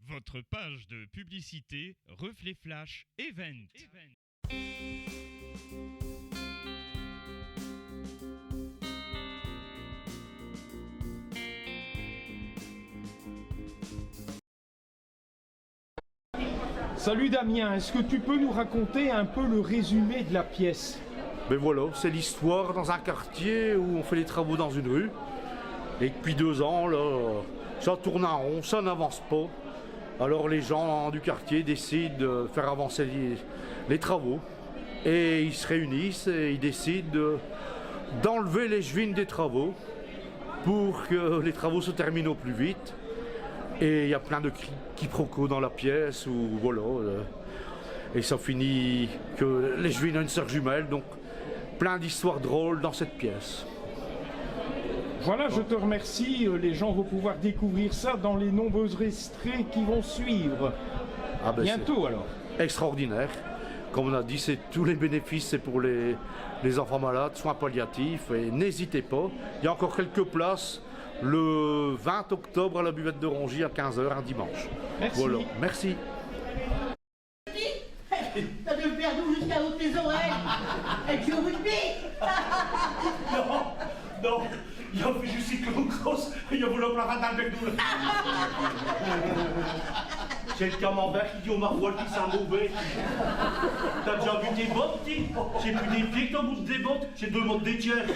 Votre page de publicité Reflet Flash Event. Salut Damien, est-ce que tu peux nous raconter un peu le résumé de la pièce? Ben voilà, c'est l'histoire dans un quartier où on fait les travaux dans une rue. Et depuis 2 ans, là, ça tourne en rond, ça n'avance pas. Alors les gens du quartier décident de faire avancer les travaux. Et ils se réunissent et ils décident d'enlever les chevines des travaux pour que les travaux se terminent au plus vite. Et il y a plein de quiproquos dans la pièce, où voilà. Et ça finit que les chevines ont une sœur jumelle, donc plein d'histoires drôles dans cette pièce. Voilà, je te remercie. Les gens vont pouvoir découvrir ça dans les nombreux extraits qui vont suivre. Ah ben bientôt alors. Extraordinaire. Comme on a dit, c'est tous les bénéfices, c'est pour les enfants malades, soins palliatifs. Et n'hésitez pas, il y a encore quelques places le 20 octobre à la buvette de Rongy à 15h un dimanche. Merci. Voilà, merci. T'as de perdre jusqu'à haut tes oreilles. Et tu au rugby. Non, il a fait juste une grosse, il a voulu en pleurer avec nous. C'est le camembert qui dit au maroilles qui sent mauvais. T'as déjà vu tes bottes, petit? J'ai plus des pieds que ton bout des bottes, j'ai 2 mots des tiers.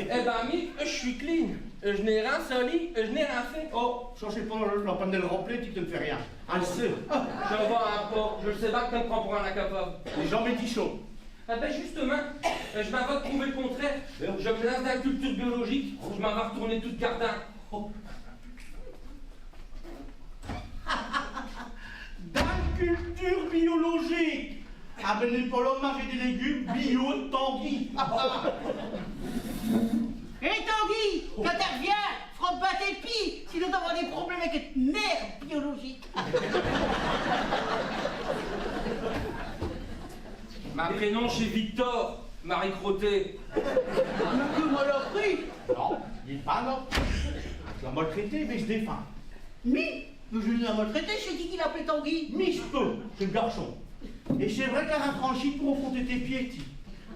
Eh ben, Mick, je suis clean. Je n'ai rien sali, je n'ai rien fait. Oh, changez pas la panelle remplie, tu ne fais rien. Ah, le sais. Je vois un port, je sais pas que tu me prends pour un incapable. Les gens m'ont dit chaud. Ah ben justement, je m'en vais prouver le contraire. Je me lance dans la culture biologique, je m'en vais retourner toute gardin. Oh. Dans la culture biologique. Ah ben n'est pas l'homme manger des légumes bio de Tanguy. Hé Tanguy, quand tu reviens, frotte pas tes pieds, sinon t'auras des problèmes avec cette merde biologique. Ma prénom chez Victor, Marie Crotté. Que moi l'a pris. Non, il est pas là. Tu l'as maltraité, mais je défends. Mais je l'ai maltraité, je sais qui l'a appelé Tanguy. Mais je peux, c'est le garçon. Et c'est vrai qu'elle a franchi pour affronter tes pieds, ti.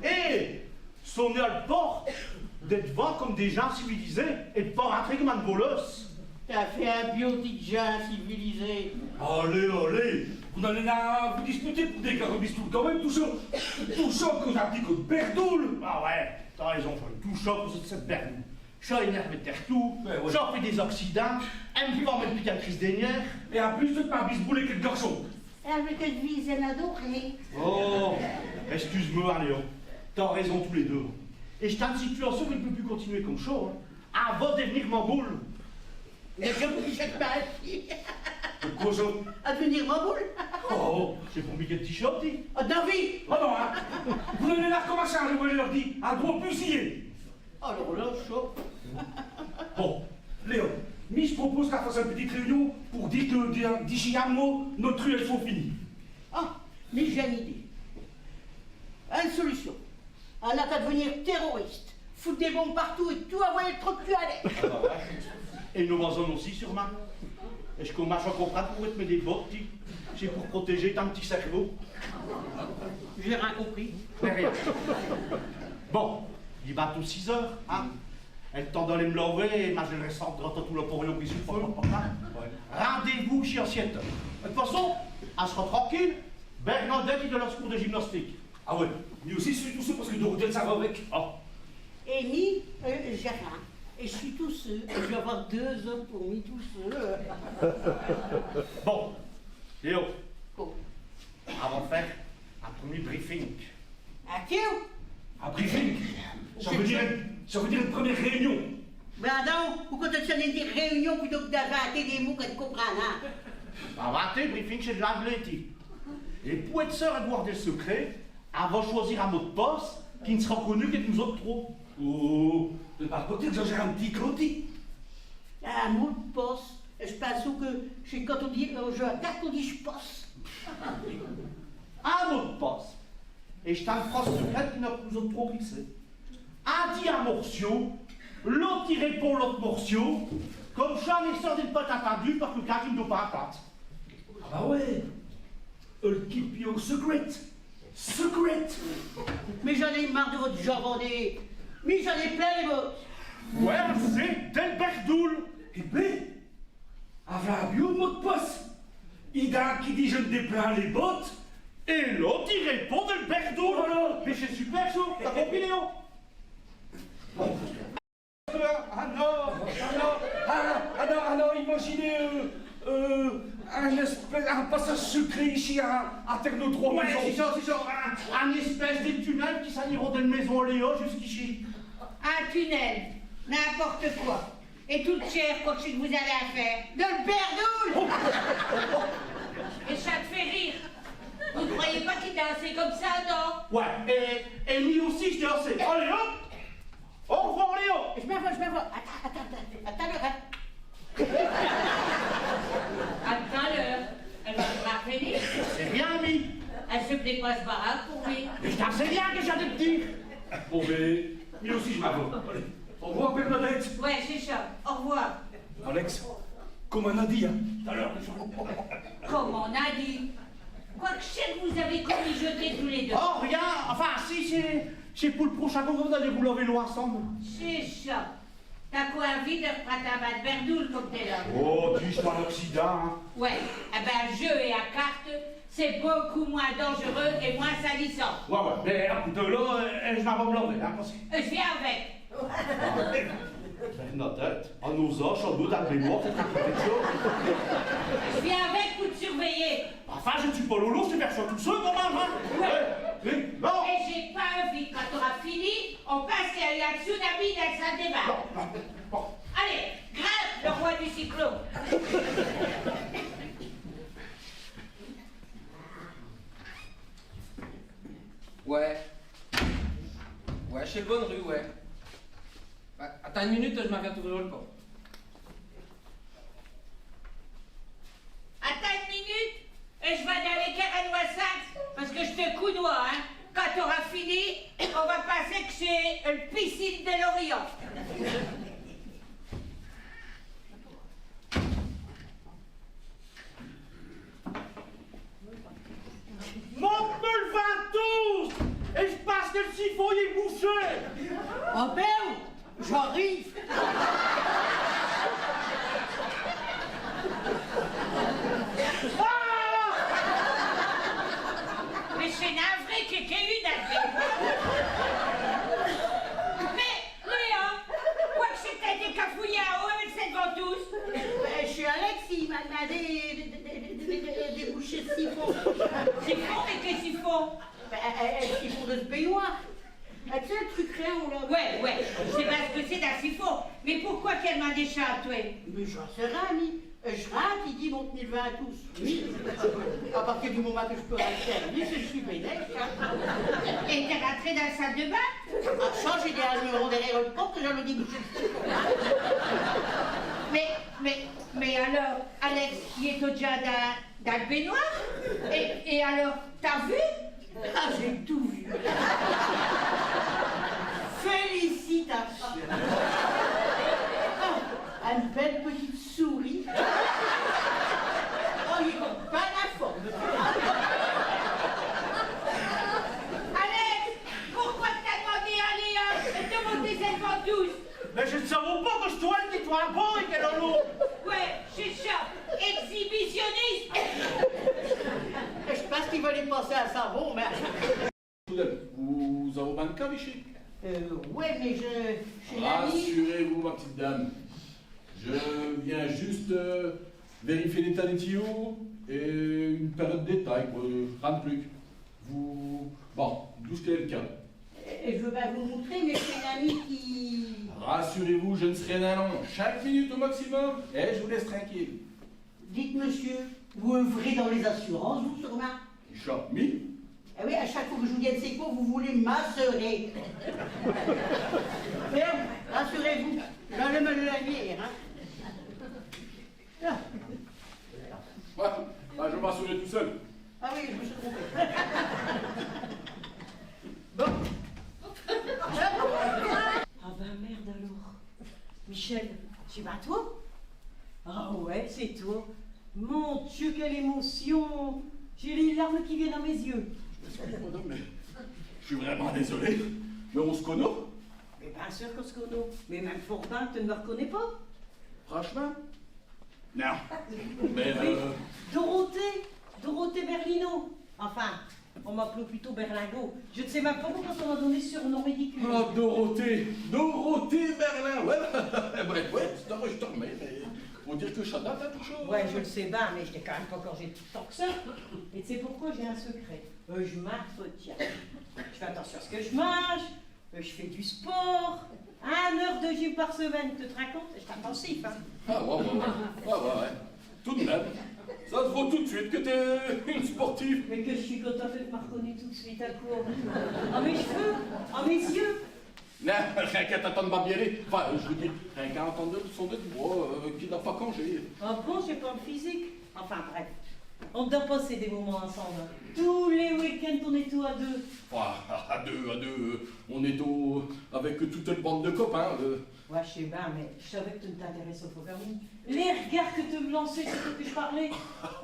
Et sonner à la porte, d'être devant comme des gens civilisés et de pas rentrer comme un bolos. T'as fait un biotique gens civilisé. Allez, allez, vous n'allez là vous disputer pour des carabistoules quand même, tout ça que j'ai appris que de berdoule. Ah ouais, t'as raison, tout ça pour cette berdoule. Ça énerve tout, ouais. ça fait des accidents, un peu en mettre piquer une crise des nerfs, et en plus de te faire bisbouler avec le garçon. Avec une vie, elle adorée. Oh, excuse-moi, Léon, t'as raison tous les deux. Et je t'ai une situation qui ne peut plus continuer comme ça, hein. Avant de devenir mon boule. Mais comme vous dites pas Quoi ça? à devenir ma boule. Oh, j'ai pour Mickey de t-shirt, dis. Ah, David. Ah non, hein. Vous n'allez là recommencer à jouer, je leur dis, à droit fusillé. Alors là, chaud. Bon, Léon, mais je propose qu'on fasse une petite réunion pour dire que d'ici un mois, notre rue, elles sont finies. Ah, mais j'ai une idée. Une solution. On n'a qu'à devenir terroriste, foutre des bombes partout et tout envoyer le trou de cul à l'air. Et nos voisins aussi, sûrement. Est-ce qu'on marche en comprendre pour te mettre des bottes, dis? C'est pour protéger ton petit cerveau. J'ai rien compris. Mais rien. Bon, il va tous 6 heures, hein? Elle t'en donne me laver et moi je le reste dans tout le porion qui souffre. Rendez-vous chez Assiette. De toute façon, elle sera tranquille. Bernadette, il de la secours de gymnastique. Ah ouais, lui aussi, je suis tout seul parce que Dorothée, ça va avec. Ah. Et ni, j'ai rien. Et je suis tout seul. Et je vais avoir 2 hommes pour moi tout seul. Bon, Léo, Bon. avant de faire un premier briefing. À qui? Un briefing? Ça veut dire une première réunion. Ben non, pourquoi tu as dire réunion plutôt que d'inventer des mots que tu comprends, hein? Inventer, briefing, c'est de l'anglais. Et pour être sûr de garder le secret, elle va choisir un mot de passe qui ne sera connu que nous autres trop. Oh, de par côté, j'exagère un petit clotis. Un mot de passe. Je pense que quand on dit je attaque, on dit je passe. Un mot de passe. Et je t'en phrase secrète qui n'a que nous autres trop glissé. Un dit un morceau, l'autre il répond l'autre morceau, Comme jamais sorti de pote attendu parce que quand il ne doit pas attendre. Ah bah ouais. I'll keep you secret. Secret. Mais j'en ai marre de votre jambonnet. Mais j'en ai plein les bottes. Ouais, c'est del berdoul. Eh ben, avec un mot de passe. Ida qui dit je me déplains les bottes. Et l'autre, il répond del berdoul. Voilà. Mais c'est super chaud, t'as compris Léon? Ah non, Ah non, imaginez un passage secret ici à Terno 3 ouais, maisons. c'est ça, un espèce de tunnel qui s'aniront de maison Léo jusqu'ici. Un tunnel, n'importe quoi. Et toute chère, quoi que ce que vous avez à faire. De le berdoul. Et ça te fait rire. Vous croyez pas qu'il dansait comme ça, non? Ouais, et lui aussi je dansais. Allez hop. Au revoir Léo. Je m'envole. Attends, Attends l'heure. Elle va pas finir. C'est rien ami. Elle se plaît pas ce baraque pour lui. Mais je t'en sais bien que j'allais te dire. Bon ben, lui aussi je m'avance. Au revoir Bernadette. Ouais, c'est ça. Au revoir. Alex, comme on a dit, tout à l'heure. Comme on a dit. Quoi que c'est que vous avez commijoté tous les deux. Oh rien, enfin si c'est pour le prochain concours, vous allez vous laver l'eau ensemble. C'est ça. T'as quoi envie de reprendre un bas de berdoule comme t'es là? Oh, dis-je pas l'Occident, hein. Ouais, eh ben jeu et à carte, c'est beaucoup moins dangereux et moins salissant. Ouais, mais à coup de l'eau, je m'en vais me laver, hein, parce que... Je viens avec. Bernadette, à nos âges, on doit d'appeler moi, c'est quelque chose. Je viens avec pour te surveiller. Enfin, je ne suis pas Lolo, c'est personne tout seul quand même, hein. Ouais. Non. Et j'ai pas envie, quand t'auras fini, on passe à la tsunami dans la salle des bains. Bon. Allez, grimpe, le roi du cyclone. Ouais. Ouais, chez le bonne rue, ouais. Bah, attends une minute, je m'en viens t'ouvrir le port. Attends une minute, et je vais aller avec Karen Wassax, parce que je te coudoie, hein. Quand t'auras fini, on va passer que c'est le piscine de l'Orient. Monte-moi le vin tous. Et je passe que le siphon, il est bouché. Oh merde, j'arrive. Mais c'est navré qu'il y ait une avec. Mais, Léon, quoi que c'était décafouillé à eau avec cette ventouse? Je suis Alex, il m'a demandé des bouchées de siphon. Siphon, mais qu'est-ce qu'ils font? Le siphon de ce baignoire. Ah, tu sais, le truc rayon, là. Ouais, je sais pas ce que c'est d'un siphon. Mais pourquoi qu'elle m'a déchargé? Mais j'en sais rien, ami. Je rentre, il dit monte 1000 vins à tous. Oui. À partir du moment que je peux rentrer, oui, je suis bénéfique. Et t'es rentré dans la salle de bain? À changer derrière le mur derrière le porte, j'en ai débouché le siphon. Mais alors, Alex, il est déjà dans le baignoire? Et alors, t'as vu? Ah, j'ai tout vu. Félicitations. Ah, une belle petite souris. Oh, il est comme pas la forme. Alex, pourquoi t'as demandé à Léa de monter cette ventouse? Mais je ne savais pas que je dois le quitter un bon et qu'elle a l'eau. Ouais, c'est ça, exhibitionniste. Je pense qu'il va les passer à savon, mais... Vous avez un mannequin ici? Ouais, mais je l'ai mis... Rassurez-vous, ma petite dame. Je viens juste vérifier l'état des tuyaux et une période de détail, rien de plus. Vous... Bon, d'où est le cas? Je veux pas vous montrer, mais c'est une amie qui... Rassurez-vous, je ne serai rien long. 5 minutes au maximum et je vous laisse tranquille. Dites, monsieur, vous œuvrez dans les assurances, vous, sûrement? Shop me. Eh oui, à chaque fois que je vous dis c'est quoi, vous voulez m'assurer. Ferme, rassurez-vous, j'enlève ma lanière, hein. Ouais, bah, je vais m'assurer tout seul. Ah oui, je me suis trompé. Bon. Ah ben merde alors. Michel, tu vas toi? Dieu, quelle émotion! J'ai les larmes qui viennent à mes yeux. Madame, mais je suis vraiment désolé, mais on se connaît? Mais bien sûr qu'on se connaît. Mais même Forbin, tu ne me reconnais pas? Franchement? Non. Mais Dorothée Berlino. Enfin, on m'appelait plutôt Berlingot. Je ne sais même pas pourquoi on m'a donné ce surnom ridicule. oh, Dorothée Berlin, ouais. Bref, ouais, je te remets, mais faut dire que Chana t'as toujours. Ouais, je le sais bien, mais je n'ai quand même pas gorgé tant que ça. Et tu sais pourquoi j'ai un secret? Je m'entretiens. Je fais attention à ce que je mange, je fais du sport, 1 heure de gym par semaine, tu te racontes? Je suis intensif, hein. Ah ouais. Tout de même. Ça se voit tout de suite que t'es une sportive. Mais que je suis contente de m'avoir reconnu tout de suite à court. À mes cheveux, à mes yeux. Non, rien qu'à t'attendre barbier. Enfin, je veux dire, rien qu'à entendre le son de voix qui n'a pas congé. Ah bon, j'ai pas le physique. Enfin bref, on doit passer des moments ensemble. Tous les week-ends, on est tous à deux. À deux, on est avec toute une bande de copains. Ouais, je sais bien, mais je savais que tu ne t'intéressais au permis. Les regards que tu me lançais, c'est ce que je parlais.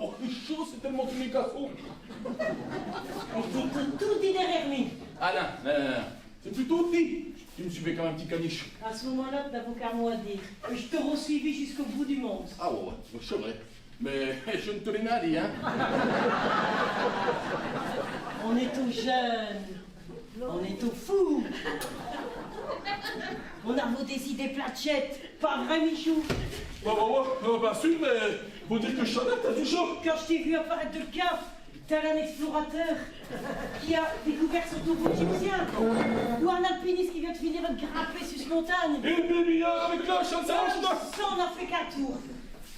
Oh, les choses, c'est tellement tous les garçons. Et t'es tout dit derrière lui. Ah non. C'est plutôt dit. Tu me suivais comme un petit caniche. À ce moment-là, tu n'as qu'un mot à dire. Je te re-suivis jusqu'au bout du monde. Ah ouais, c'est vrai. Mais je ne te l'ai pas dit, hein. On est tout jeunes. On est tout fous. On a vos des idées plachettes. Pas vrai, Michou? Bien sûr, mais faut dire que Chanel, t'as du chaud. Quand je t'ai vu apparaître de Cap, tel un explorateur qui a découvert son tombeau égyptien, ou un alpiniste qui vient de finir de grimper sur cette montagne. Une demi-heure avec la chasse à Ça, on n'a fait qu'un tour.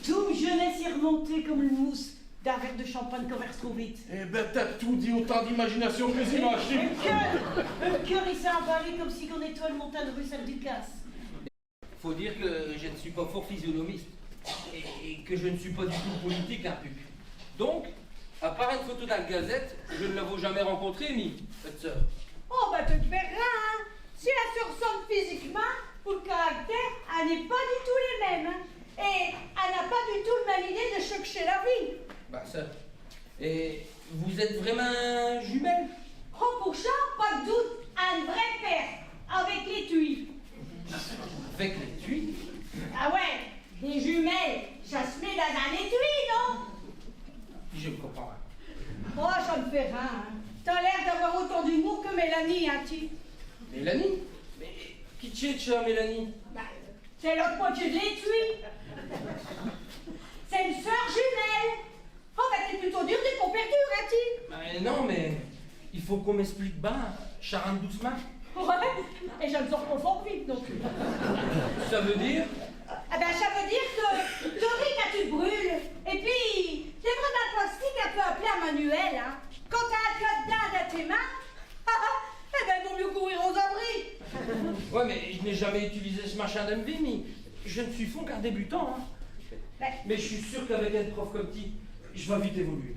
Toute jeunesse y est remontée comme le mousse d'un verre de champagne qu'on verse trop vite. Eh ben, t'as tout dit, autant d'imagination que les images. Le cœur, il s'est emballé comme si on était une montagne rue Salle-Ducasse. Faut dire que je ne suis pas fort physionomiste et que je ne suis pas du tout politique, un puc. Donc, à part une photo dans la gazette, je ne l'avais jamais rencontrée, cette sœur. Oh, bah, tu te verras, hein. Si elle se ressemble physiquement, pour le caractère, elle n'est pas du tout les mêmes. Hein. Et elle n'a pas du tout la même idée de choquer la vie. Bah, ça. Et vous êtes vraiment jumelles? Oh, pour ça, pas de doute, un vrai père, avec l'étui. Avec l'étui? Ah ouais, des jumelles, ça se met dans un étui, non? Je ne comprends pas. Oh, ça me fait rien. Hein. T'as l'air d'avoir autant d'humour que Mélanie, hein, tu? Mélanie? Mais qui tchétcha, Mélanie? Bah, c'est l'autre moitié de l'étui. C'est une sœur jumelle. Oh, bah, t'es plutôt dur des compères hein, tu? Bah, non, mais il faut qu'on m'explique bien, charente doucement. Ouais, et je ne sors pas fort vite non plus. Ça veut dire? Ah ben, ça veut dire que Tori, quand tu te brûles, et puis, c'est vraiment un plastique un peu appelé à manuel, hein. Quand t'as un code d'Inde à tes mains, eh ben, il vaut mieux courir aux abris. Ouais, mais je n'ai jamais utilisé ce machin d'MV, mais je ne suis fond qu'un débutant, hein. Mais je suis sûr qu'avec un prof comme ti, je vais vite évoluer.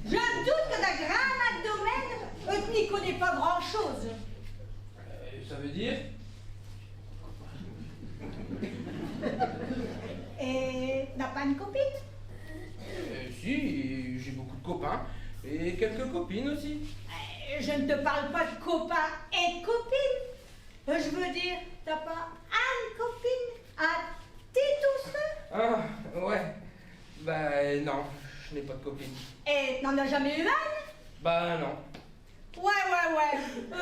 Je doute que dans grand domaine, tu n'y connais pas grand-chose. Ça veut dire? Et n'a pas une copine? Si, j'ai beaucoup de copains. Et quelques copines aussi. Je ne te parle pas de copains et de copines. Je veux dire, t'as pas une copine à ti tout seul? Ah, ouais. Bah non, je n'ai pas de copine. Et n'en as jamais eu une? Bah non. Ouais,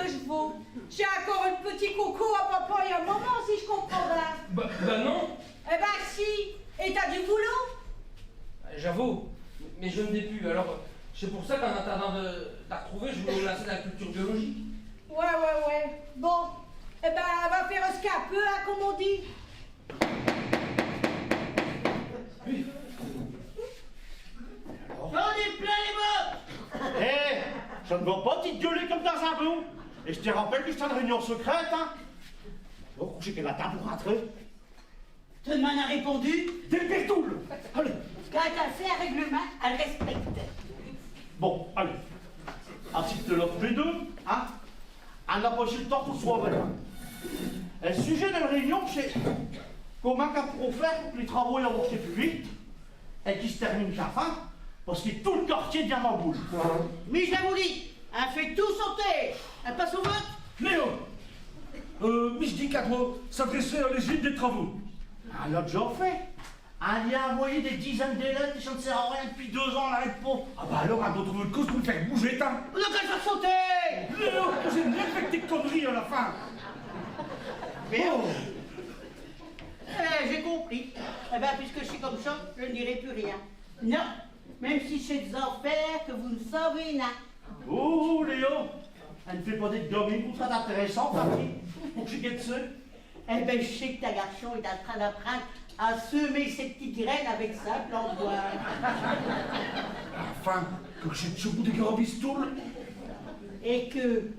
je vaux. J'ai encore un petit coco à papa et à maman, si je comprends bien. Bah non. Eh ben si. Et t'as du boulot? J'avoue, mais je ne l'ai plus. Alors, c'est pour ça qu'en attendant de la retrouver, je voulais me lancer dans la culture biologique. Ouais. Bon. Eh ben, elle va faire ce qu'elle peut, hein, comme on dit. J'en ai plein les bottes. Hé, ça ne va pas te gueuler comme dans un blond. Et je te rappelle que c'est une réunion secrète, hein. Donc, j'ai qu'elle attend pour rentrer. Tout le monde a répondu. Dépêche-toule. Allez. Quand elle fait un règlement, elle respecte. Bon, allez. Ainsi que de l'autre les deux, hein. Elle n'a pas eu le temps pour soi, voilà. Et le sujet de la réunion, c'est comment qu'elle pourra faire pour que les travaux aient avancé plus vite et qu'ils se terminent qu'à la fin, parce que tout le quartier devient en boule. Mais je vous dis, elle fait tout sauter. Elle passe au vote. Léo, mais je dis qu'elle doit s'adresser à l'égide des travaux. Elle l'a déjà fait. Elle y a envoyé des dizaines d'élèves et ça ne sert à rien depuis 2 ans, elle n'arrête pas. Ah bah alors, elle doit trouver une cause pour le faire bouger, t'as. Donc elle fait sauter. Léo, j'ai bien fait tes conneries à la fin. Bien. J'ai compris. Eh bien, puisque je suis comme ça, je ne dirai plus rien. Non, même si c'est des affaires que vous ne savez rien. Oh, Léo, elle ne fait pas des gamines pour ça d'intéressant, parti, pour que je guette ça. Eh bien, je sais que ta garçon est en train d'apprendre à semer ses petites graines avec sa plante bois. Enfin, que j'ai de bout des grands bistoules. Et que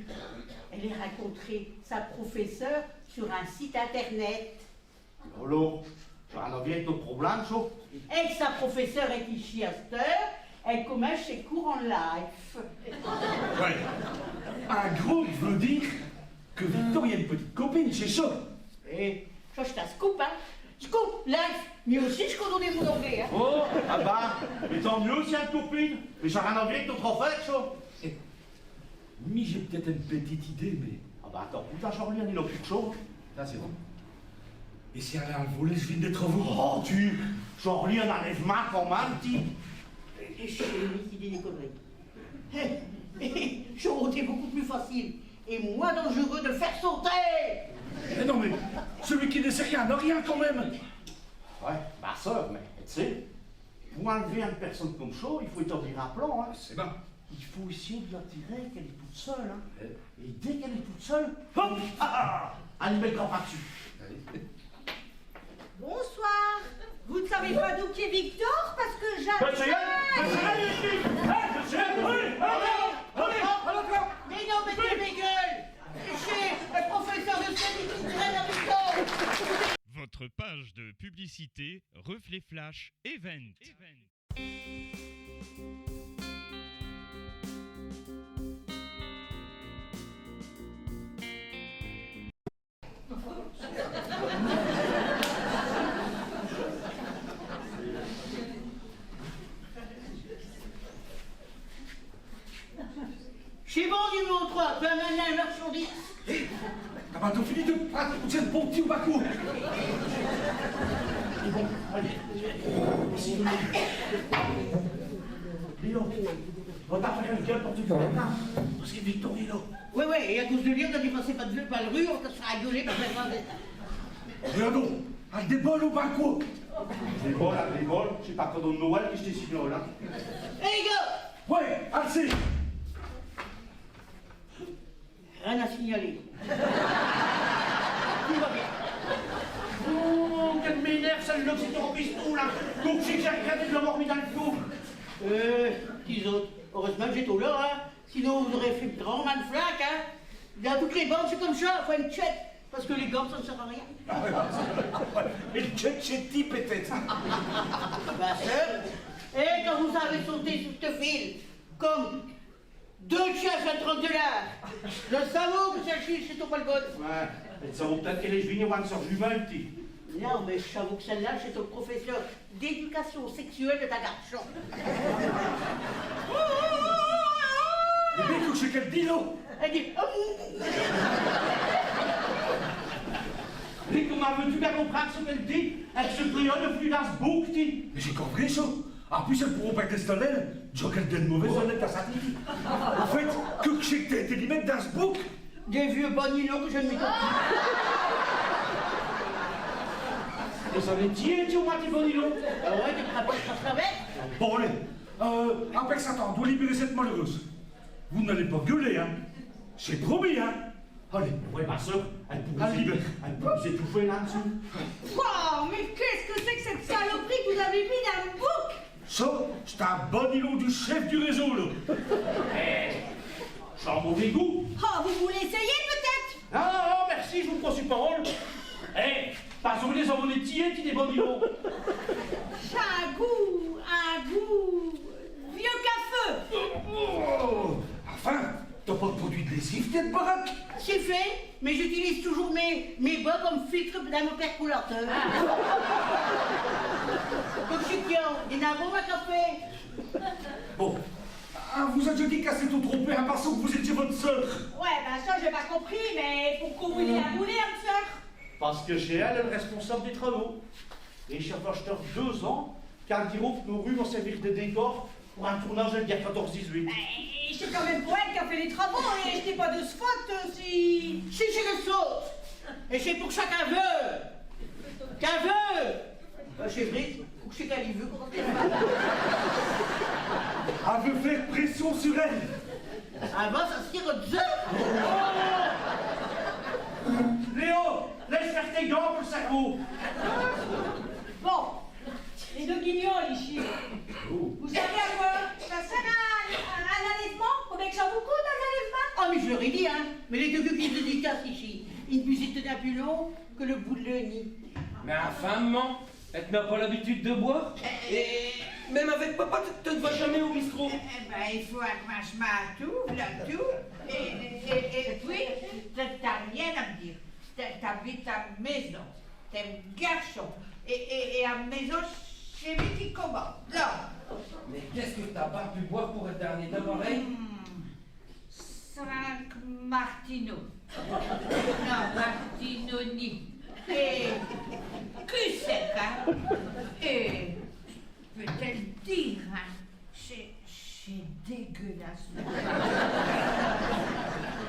elle ait rencontré sa professeure sur un site internet. Alors, ça en a bien nos problèmes, ça. Et que sa professeure est ici à cette heure, elle commence ses cours en live. Ouais. Un groupe veut dire que Victoria a une petite copine, c'est ça. Et ça, je t'ai scoop, hein. Scoop, live, mais aussi je connais mon anglais, hein. Oh, ah bah, mais tant mieux si elle copine. Mais ça n'a rien à voir avec notre affaire, ça. Mais j'ai peut-être une petite idée, mais. Ah bah attends, putain, Jean-Lien, il a plus de choses. Là, c'est bon. Et si elle a un volet, je viens des travaux. Oh, tu, Jean-Lien enlève mal quand même, tu. Et je sais qui dit des conneries. J'aurais été beaucoup plus facile et moins dangereux de le faire sauter. Mais non, mais celui qui ne sait rien n'a rien quand même. Ouais, bah ça, mais tu sais, pour enlever une personne comme ça, il faut établir un plan, hein. C'est bien. Il faut essayer de l'attirer qu'elle est toute seule, hein. Et dès qu'elle est toute seule, hop, elle met le grand pas dessus. Bonsoir. Vous ne savez pas d'où qui est Victor parce que j'attends. Mais non, mettez mes gueules. Chez le professeur de chimie qui traîne à Victor. Votre page de publicité Reflet Flash Event. Chez bon numéro 3, tu as mené un marchandise. T'as pas tout fini de prendre tout cette bon petit ou bakou. Bon, allez. Léon, va t'en faire une gueule pour tout le monde, hein. Parce que Victor est là. Ouais, et à cause de lui, on a dû passer pas de vue par le rue, on se sera gueuler par la Regardons, avec des bols au bakou. Les bols, je sais pas cadeau de Noël que je t'ai signé là. Hé les gars! Ouais, assez. Rien à signaler. Tout va bien. Oh, qu'elle m'énerve celle-là, c'est ton pistou là. Donc j'ai regardé de l'avoir mis dans le cou. Petits autres, heureusement que j'ai tout là, hein. Sinon vous aurez fait grand man flac, hein. Dans toutes les bandes, c'est comme ça, faut une check. Parce que les gants, ça ne sert à rien. Et le check chez Ti peut-être. Ma sœur, et quand vous avez sauté sur ce fil, comme 2 chefs à 30 $, le savon que celle-ci, c'est au balcon. Ouais, mais ça vaut peut-être qu'elle est venue voir une soeur jumelle, petit. Non, mais je t'avoue que celle-là, c'est au professeur d'éducation sexuelle de ta garçon. Et bien que je sais qu'elle dit là. Elle dit... Et comment veux-tu bien comprendre ce qu'elle dit? Elle se criolle de plus dans ce bouc, petit. Mais j'ai compris ça. En plus, elles pourront pas tester l'aile. Dis qu'elle donne mauvaise honnête à sa titi. En fait, que je sais que t'as été d'y mettre dans ce bouc. Des vieux bonilons que je ne m'y comprends. Et ça les tient, tu vois, tes bonilons. Ah ouais, tu te rappelles ça avec? Bon, allez. Après Satan, doit libérer cette malheureuse. Vous n'allez pas gueuler, hein. C'est promis, hein. Allez. Ouais, ma soeur, elle pourrait s'étouffer là-dessous. Wow, mais qu'est-ce que c'est que cette saloperie que vous avez mis dans le bouc? Ça, c'est un bonilon du chef du réseau, là. J'ai un mauvais goût. Oh, vous voulez essayer peut-être? Non, merci, je vous prends sur parole. Pas sur les abonnés tiens, tu des bonilons. J'ai un goût vieux qu'à feu. Oh, enfin, t'as pas de produit de lessive, cette baraque. C'est fait, mais j'utilise toujours mes bas comme filtre dans mon percolateur. Donc je suis bien, il y en a un bon à café. Bon. Ah, vous êtes dit qu'à s'être trompé en pensant que vous étiez votre sœur. Ouais, ben ça, j'ai pas compris, mais pourquoi vous voulez la bouler, âme sœur? Parce que c'est elle le responsable des travaux. Et chef acheteur 2 ans, car diront que nos rues vont servir de décor pour un tournage de guerre 14-18. C'est quand même pour elle qui a fait les travaux, et je n'ai pas de faute si Si je le saute. Et c'est pour ça qu'un veut. Qu'un veut. C'est vrai, faut que c'est qu'elle y veut. Elle veut faire pression sur elle. Avant, ça se tire au jeu. Léo, laisse faire tes gants pour le cerveau. Bon, les deux guignols ici. Vous savez à quoi ça sert à un allaitement? Combien que ça vous coûte un allaitement? Ah, mais je leur ai dit, hein. Mais les deux qui se dédicacent ici, une visite d'un plus long que le bout de le nid. Mais enfin, maman, elle n'a pas l'habitude de boire. Et même avec papa, tu ne vas jamais au bistrot. Eh ben, il faut un franchement à tout, là, tout. Et puis, t'as rien à me dire. T'habites à maison, t'es un garçon. Et à maison, c'est lui qui commande. Là. Mais qu'est-ce que t'as pas pu boire pour être dernier de pareil? 5 Martino. Non, Martinoni. Et cul sec, hein. Et peut-elle dire, hein, c'est dégueulasse.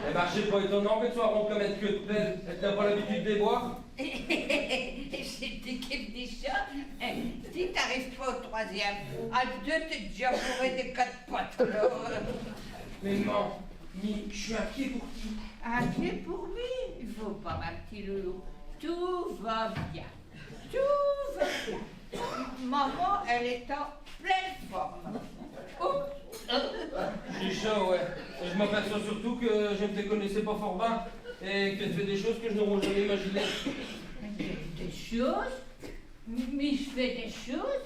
Eh ben, c'est pas étonnant que tu sois rond comme une queue de pelle. Elle n'a pas l'habitude de boire. C'était qu'elle dit ça. Si t'arrives pas au 3e, à 2, t'es déjà bourré des 4 pattes. Alors, Mais maman, je suis inquiet pour qui? inquiet pour lui. Il faut pas, ma petite loulou. Tout va bien. Tout va bien. Maman, elle est en pleine forme. Je suis chaud, ouais. Et je m'aperçois surtout que je ne te connaissais pas fort bien et que tu fais des choses que je n'aurais jamais imaginées. Des choses? Mais je fais des choses?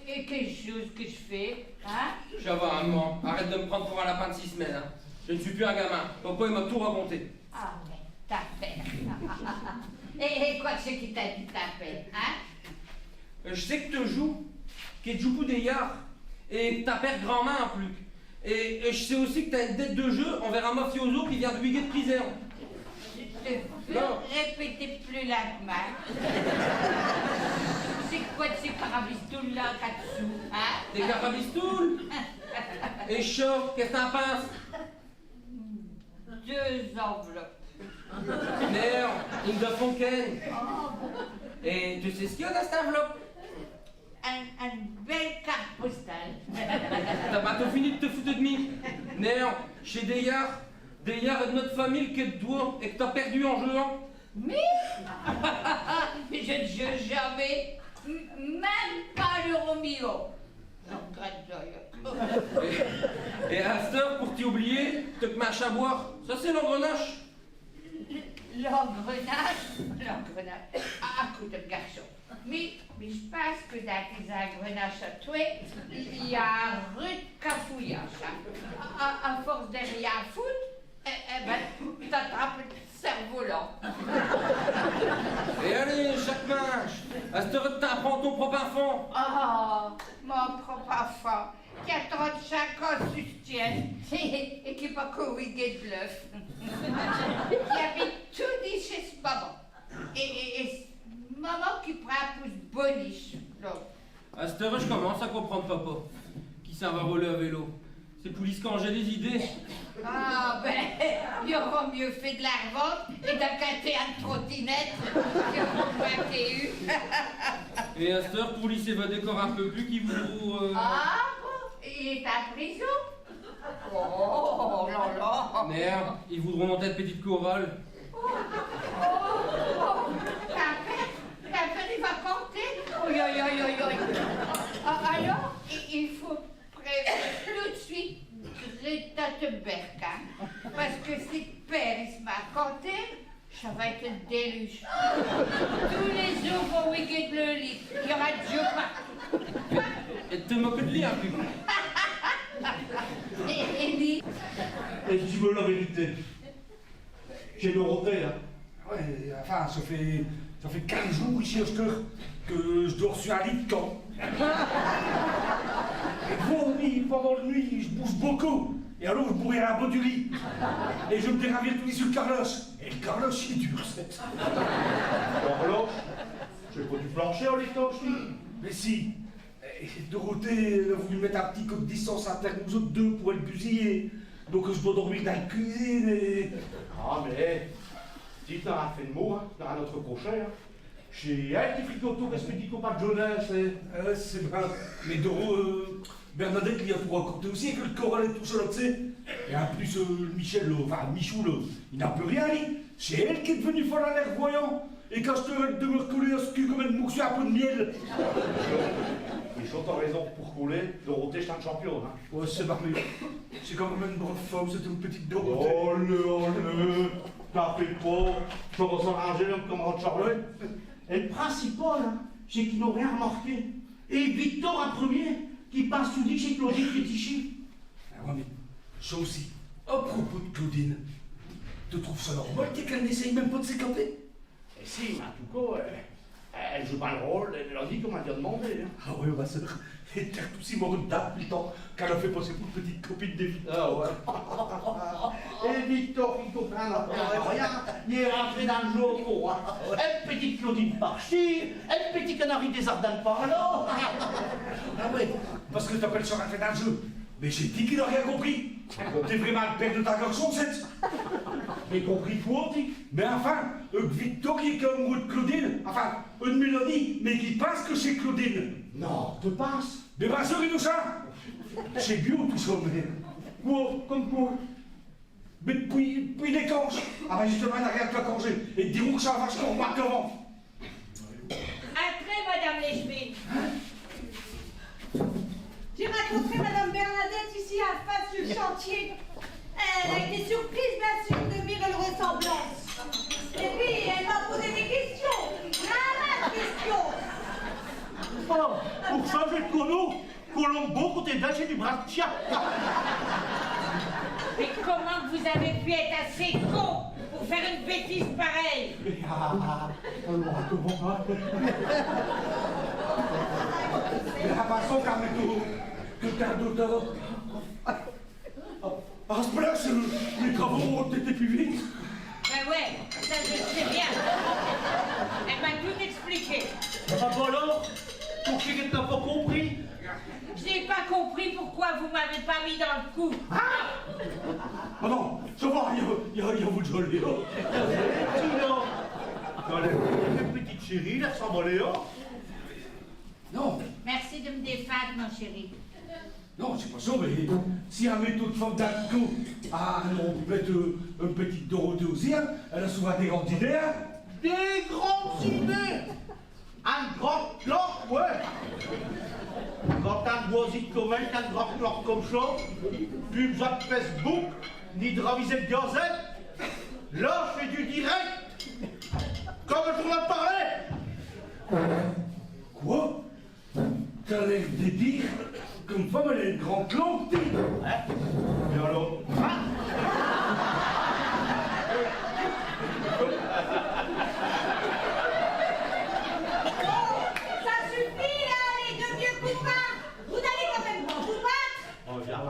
Et quelles choses que je fais? Hein? Ça va, maman. Arrête de me prendre pour un lapin de 6 semaines. Hein. Je ne suis plus un gamin. Papa, il m'a tout raconté. Ah, mais ta père. Et quoi c'est qui t'a dit ta père? Hein? Je sais que tu joues, que tu joues pour des yards et que ta père grand-main en plus. Et je sais aussi que tu as une dette de jeu envers un mafioso qui vient de huiguer de prison. Je te répéter plus la main. C'est quoi de ces carabistoules là, Katsu? Hein? Des carabistoules? Et chaud, qu'est-ce que t'en penses? 2 enveloppes. Merde, une de fontaine. Et tu sais ce qu'il y a dans cette enveloppe? Une belle carte postale. T'as pas tout fini de te foutre de mie? Non, chez des yards de notre famille que tu dois et que t'as perdu en jouant. Mais je ne joue jamais, même pas le Romeo. Non, grâce Et à cette heure, pour t'y oublier, te mâches à boire. Ça, c'est l'engrenage. L'engrenage. Ah, écoute, garçon. Mais je pense que dans tes engrenages à toi, il y a un rude cafouillage. Hein. À force de rien foutre, eh ben, t'attrapes le cerf-volant. Et allez, chaque manche. À cette heure, t'apprends ton propre enfant. Oh, mon propre enfant, qui a 35 ans sustienne et qui n'est pas corrigé de bluff. Qui avait tout dit chez ce maman. Et maman qui prend un pouce boniche. À cette heure, je commence à comprendre papa, qui s'en va rouler à vélo. C'est pour lui quand j'ai des idées. Ah ben, il aura mieux fait de la revente et d'accater un trottinette que mon eu. Et à cette heure, pour lui s'évader encore un peu plus, qui vous... Ah bon, il est en prison? Oh là là. Merde, ils voudront monter une petite chorale. Ta père, il va compter. Oui, oui, oui, oui. Alors, il faut prévenir tout de suite Greta Thunberg, hein, parce que si père il se met à compter, ça va être un déluge. Tous les jours vont wigger de le lit. Il y aura Dieu partout. Et te moques de lui un peu. Et lui? Et dis-moi la vérité. chez Dorothée, hein. Ouais, enfin, ça fait 15 jours ici au Steur que je dors sur un lit de camp. Et vomi, pendant la nuit, je bouge beaucoup. Et alors, je bourrais à la bout du lit. Et je me déravais tout sur le Carlos. Et le Carlos, il est dur, c'est. Carlos, j'ai pas du plancher en l'étoche, lui. Mais si. Et Dorothée, elle a voulu mettre un petit coup de distance à terre aux autres deux pour le busiller. Donc, je dois dormir dans la cuisine et. Ah, mais, si t'as fait de mots, hein, t'as notre crochet, hein. Chez un petit fricoto, qu'est-ce que tu dis qu'on parle de jeunesse, c'est vrai. Mais Bernadette, il y a pour raconter aussi que le choral est tout seul, tu sais. Et en plus, Michel, Michou, il n'a plus rien, lui. C'est elle qui est devenue folle à l'air voyant. Et quand je te règle de me recoller à ce cul comme une mouche à un peu de miel. Michel, t'as raison, pour couler, Dorothée, je t'en champion, hein. Ouais, c'est barré. C'est quand même une bonne femme, c'est une petite Dorothée. Oh le, t'as fait pas. Je peux s'arranger comme camarade Charlotte. Et le principal, hein, c'est qu'ils n'ont rien remarqué. Et Victor, un premier, qui passe tout dit chez Claudine Fétichy. Ah ouais, mais ça aussi, à propos de Claudine, tu trouves ça normal qu'elle n'essaye même pas de s'écarter? Et si, mais en tout cas, elle joue pas le rôle, elle l'a dit comme elle vient de demander. Hein. Ah ouais, ma sœur, elle était aussi morte depuis le temps qu'elle a fait passer pour une petite copine de Victor. Ah ouais. Et Victor, il comprend rien, il est rentré dans le jeu au fond. Hein. Elle petite Claudine par-ci, elle petit canari des Ardennes par-là. Ah ouais, parce que t'appelles ça rentrer dans le jeu. Mais j'ai dit qu'il n'a rien compris. T'es vraiment le père de ta garçon, c'est. Mais compris toi, Tic. Mais enfin, Victor qui est amoureux de Claudine, enfin, une Mélodie, mais qui passe que chez Claudine. Non, te passe. Mais bien sûr, et tout ça. C'est bio tout ça, mais. Quoi, comme quoi? Mais depuis les canges. Ah ben justement, il n'a rien que la congé. Et te diront que ça va vachement moins qu'avant. Après, Madame Lécheville. J'ai rencontré Madame Bernadette ici à face du chantier. Elle a été surprise, bien sûr, de vivre une ressemblance. Et puis, elle m'a posé des questions. La questions. Oh, pour changer de cono, Colombo, côté d'âge du bras de chien. Mais comment vous avez pu être assez con pour faire une bêtise pareille? Mais la façon qu'a mis que t'as d'auteur. À ce moment-là, les travaux ont été plus vite. Ben ouais, ça je sais bien. Elle m'a tout expliqué. Ah bon alors, pour qui tu n'as pas compris? Je n'ai pas compris pourquoi vous m'avez pas mis dans le coup. Ah non, ça va, il y a vous de joli. La petite chérie, elle ressemble à Léa. Non. Merci de me défendre, mon chéri. Non, c'est pas ça, mais si un métaux de femme d'un coup, ah non, peut-être une petite Dorothée aussi, hein, elle a souvent des grandes idées, hein. Des grandes idées. Un grand plan, ouais. Quand t'as une boisite comme elle, t'as un grand plan comme ça, plus besoin de Facebook, ni de raviser de gazette. Là, je fais du direct. Comme je m'en parlais. Quoi? T'as l'air de dire qu'une femme, elle a une grande langue, t'es. Hein? Et alors? Hein? Ça suffit, là, les deux vieux copains. Vous n'allez quand même pas vous battre. Oh, viens,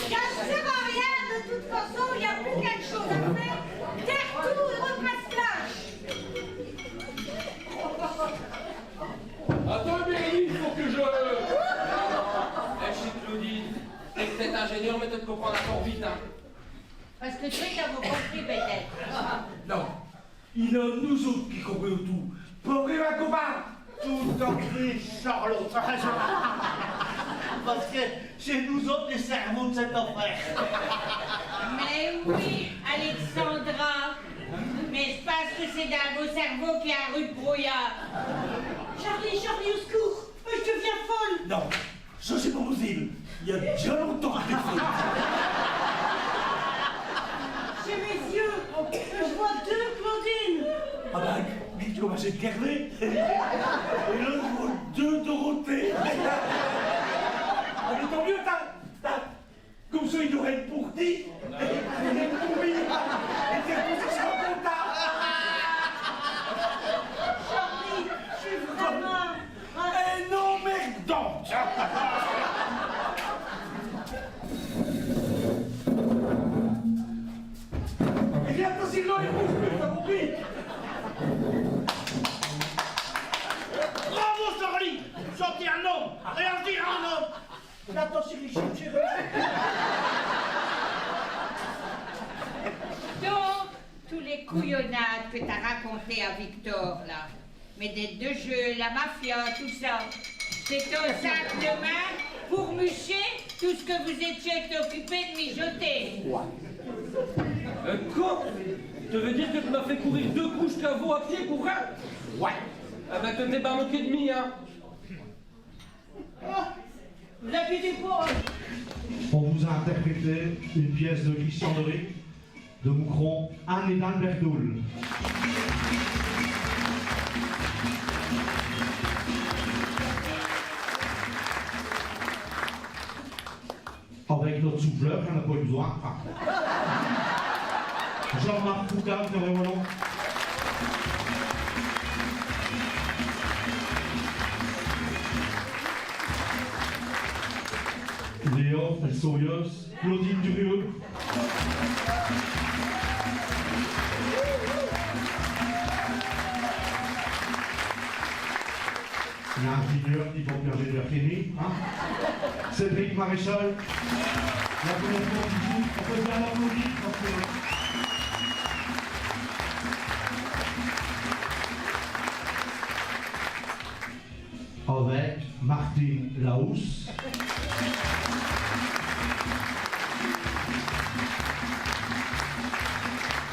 Ça ne sert à rien, de toute façon, il n'y a plus quelque chose à faire. Terre tout et repasse-plage. Attends, Mélanie, il faut que je... Eh, chez Claudine, t'es peut-être ingénieur, mais tu te comprends encore vite, hein. Parce que tu as vos compris, peut-être. Non, il y a nous autres qui comprenons tout. Pas vrai, ma copain? tout en fait, Charlotte. Parce que c'est nous autres les cerveaux de cette affaire. Mais oui, Alexandra. Mais je pense que c'est dans vos cerveaux qu'il y a un rude brouillard. Charlie, au secours. Je deviens folle. Non, ça c'est pas possible. Il y a déjà longtemps que t'es folle. J'ai mes yeux. Je vois deux Claudine. Ah bah, vite, on va se garder. Et là, je vois de Dorothée. Ah, mais tant mieux, comme ça, il aurait une pour 10, et une pour 1000, et c'est pour ça que ça comptable. Charlie, je suis vraiment... Un emmerdant. Eh bien, attention, il est rouge, t'as compris? Bravo, Charlie! Sortez un homme! Réagir à un homme! Mais attends, chérie, Donc, tous les couillonnades que t'as racontées à Victor, là, mais des deux jeux, la mafia, tout ça, c'est un sac de main pour mûcher tout ce que vous étiez occupé de mijoter. Quoi? Tu veux dire que tu m'as fait courir 2 couches caveau à pied pour rien? Ouais. Ah ben, tu t'es pas moqué de mi, hein? Ah, vous inquiétez pas. On vous a interprété une pièce de Christian Doré, de Moucron, Anne et d'Albert Doul. Avec notre souffleur, on n'a pas eu besoin. Enfin, Jean-Marc Foucault, c'est vraiment long. Léo, El Soyos, Claudine Durieux. Il y a un ingénieur qui va faire de chimie, hein. Cédric Maréchal, la commission du groupe, on peut bien l'applaudir parce que... Avec Martine Laousse.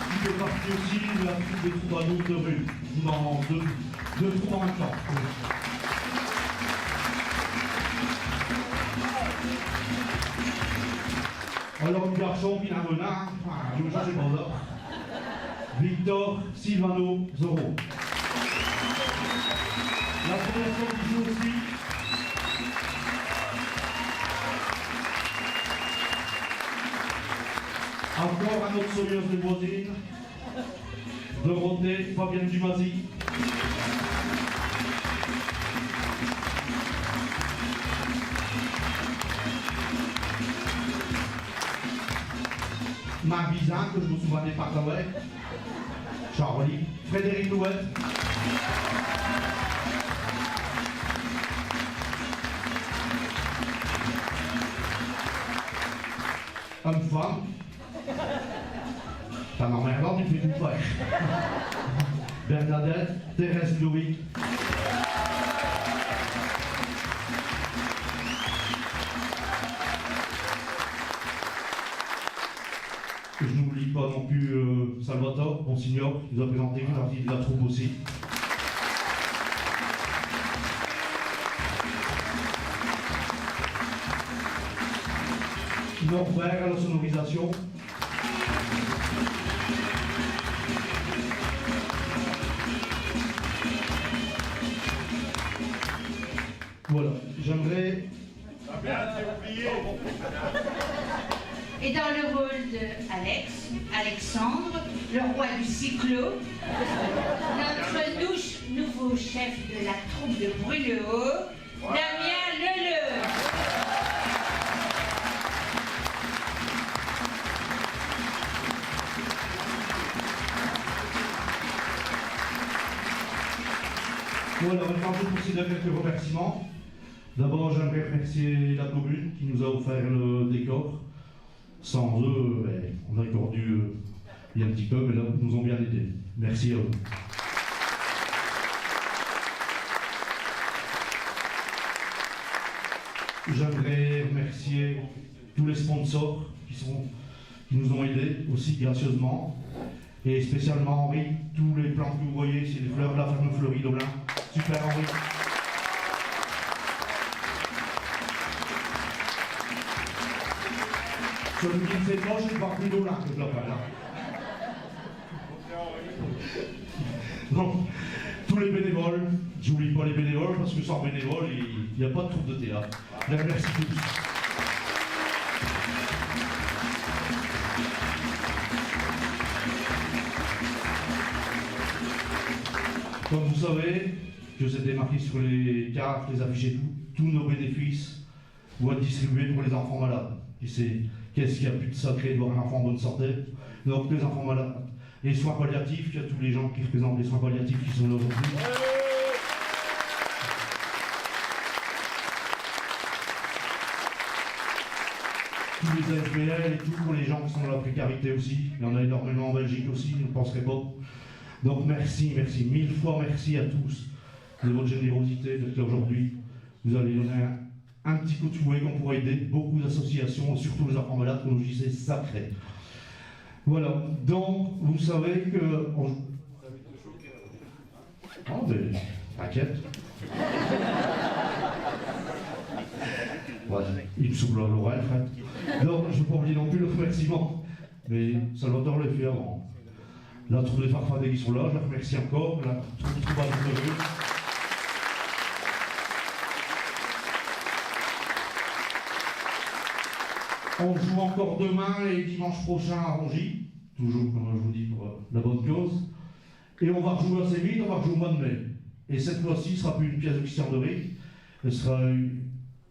Qui fait partie aussi de la troupe des troubadours de rue, dans deux trous en même temps. Alors, le garçon, il a un renard, je me change pas là. Victor Silvano Zoro. La première fois qu'il joue aussi. Encore un autre soleilleuse de voisine. Dorothée Fabienne Dumazy. Marc Bizin, que je me souviens des parts avec. Charlie. Frédéric Louette. Homme-femme. T'as ma mère là, tu fais tout faire. Bernadette, Thérèse Louis. Je n'oublie pas non plus Salvatore, Monsignor, qui nous a présenté une partie de la troupe aussi. Norbert à la sonorisation. Voilà, j'aimerais... Et dans le rôle de Alexandre, le roi du cyclo, notre nouveau chef de la troupe de Brûle-Haut, Damien Leleu. Voilà, maintenant je procéder à quelques remerciements. D'abord, j'aimerais remercier la commune qui nous a offert le décor. Sans eux, on aurait perdu un petit peu, mais là, ils nous ont bien aidés. Merci à eux. J'aimerais remercier tous les sponsors qui nous ont aidés aussi gracieusement. Et spécialement Henri, tous les plantes que vous voyez, c'est les fleurs de la ferme fleurie d'Olin. Super Henri. Celui qui ne sait pas, je ne parle plus d'Olin que je l'appelle. Bon, tous les bénévoles, j'oublie pas les bénévoles parce que sans bénévoles, il n'y a pas de troupe de théâtre. Merci tous. Comme vous savez, que c'était marqué sur les cartes, les affiches et tout, tous nos bénéfices vont être distribués pour les enfants malades. Et c'est qu'est-ce qu'il y a plus de sacré de voir un enfant en bonne santé. Donc les enfants malades, les soins palliatifs, il y a tous les gens qui représentent les soins palliatifs qui sont là aujourd'hui. Tous les AFPL et tout pour les gens qui sont dans la précarité aussi. Il y en a énormément en Belgique aussi, je ne penserai pas. Donc merci, merci, 1000 fois merci à tous de votre générosité d'être là aujourd'hui. Vous allez donner un petit coup de fouet qu'on pourra aider beaucoup d'associations, surtout les enfants malades, comme je disais, sacré. Voilà, donc vous savez que... Oh, mais t'inquiète. Ouais, il me souffle à l'oreille, frère. Donc, je ne peux pas oublier non plus le remerciement, mais Salvatore l'a fait avant. La troupe des Farfadets qui sont là, je les remercie encore. La troupe de Troubadour de rue. On joue encore demain et dimanche prochain à Rongy, toujours comme je vous dis pour la bonne cause. Et on va rejouer assez vite, on va rejouer au mois de mai. Et cette fois-ci, ce ne sera plus une pièce de Christian Doric, ce sera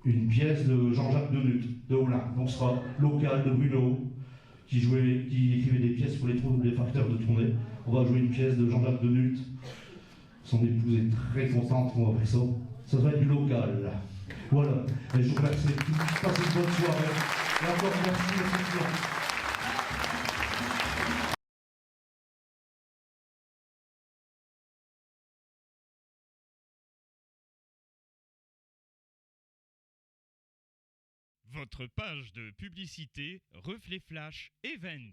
une pièce de Jean-Jacques Denut, de Oulin. Donc ce sera local de Bruno, qui écrivait des pièces pour les facteurs de tournée. On va jouer une pièce de Jean-Jacques Denut. Son épouse est très contente qu'on va faire ça. Ça va être du local. Voilà. Et je vous remercie tous. Passez une bonne soirée. Et encore merci à tous. Votre page de publicité Reflet Flash Event.